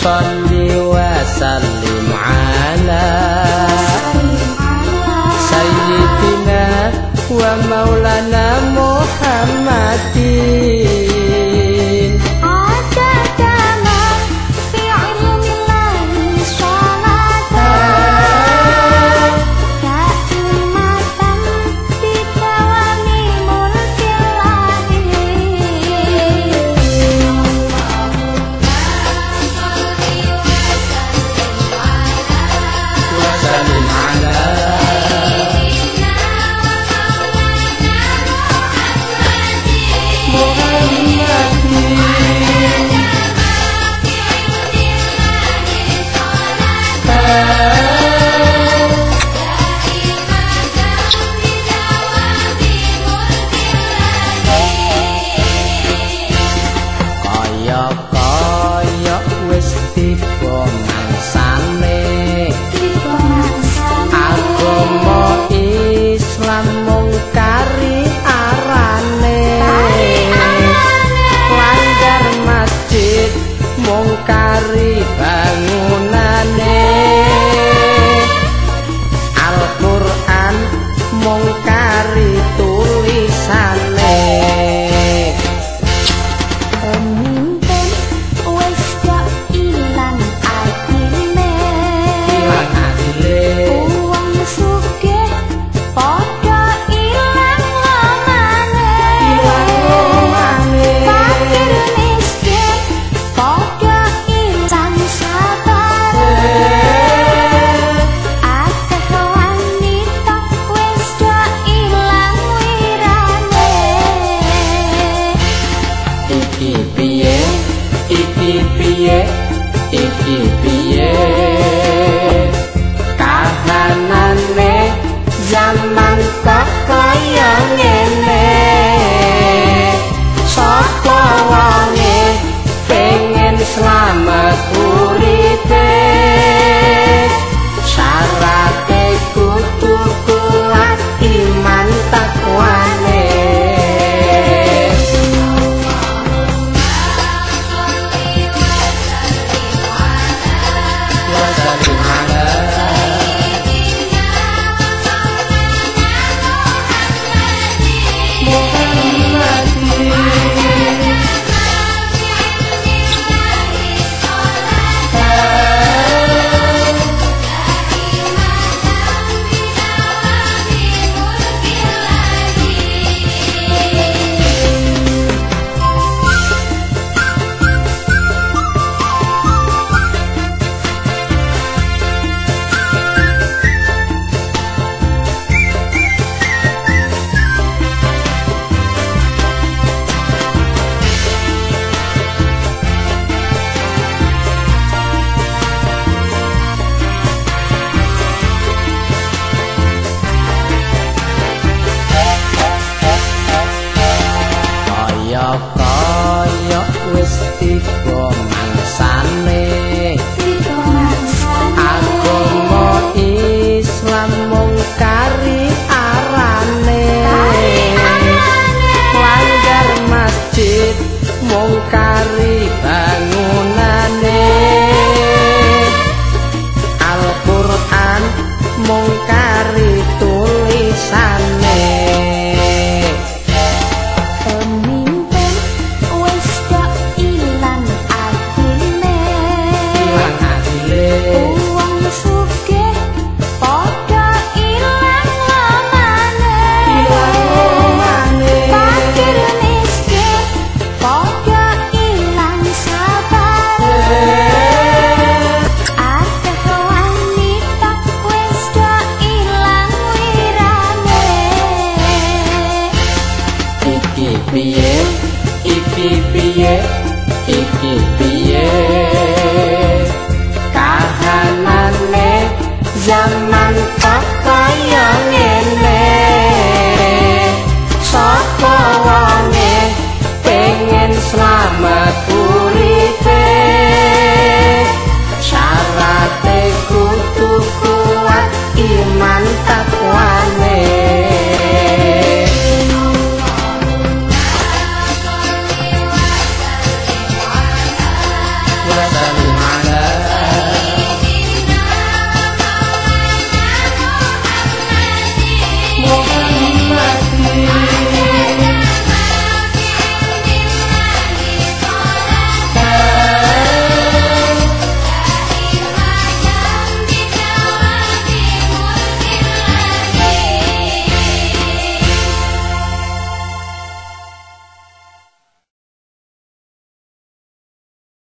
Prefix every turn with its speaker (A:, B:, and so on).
A: Sholli wa sallim ala Sayyidina wa maulana Muhammadin.
B: Adada ma fi ilmillahi sholatan Kaimatan bidawami mulkillahi.
A: Kaya wis tiba mangsane agama Islam mung kari arane langgar masjid mung kari bangunane Al-Qur'an mung kari tulisane. Iki piye kahanane zaman kok kaya ngene sapa wonge pengen slamet uripe syarate kudu kuat iman takwane. Kaya wis tiba mangsane agama Islam mung kari arane langgar masjid mung kari bangunane Al-Qur'an mung kari tulisane. mantap kaya ngene sapa